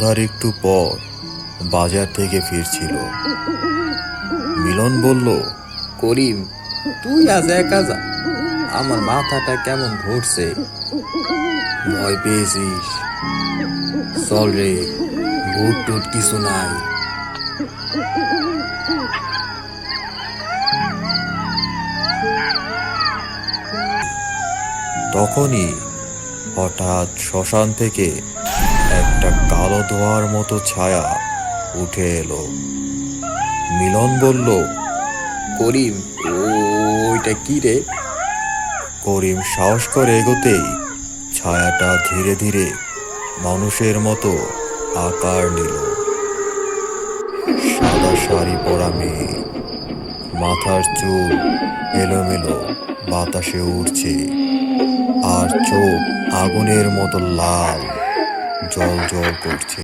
সন্ধ্যার একটু পর বাজার থেকে ফিরছিল। মিলন বলল, করিম, তুই আজ একা যা, আমার মাথাটা কেমন ধরছে। ভয় পেয়েছিস? চল রে, ভূত টুট কিছু নাই। তখনই হঠাৎ শ্মশান থেকে একটা কালো ধোঁয়ার মতো ছায়া উঠে এলো। মিলন বলল, করিম, ওইটা কি রে? করিম সাহস করে এগোতেই ছায়াটা ধীরে ধীরে মানুষের মতো আকার নিল। সাদা শাড়ি পরা মেয়ে, মাথার চুল এলোমেলো বাতাসে উড়ছে, আর চোখ আগুনের মতো লাল জল জল করছে।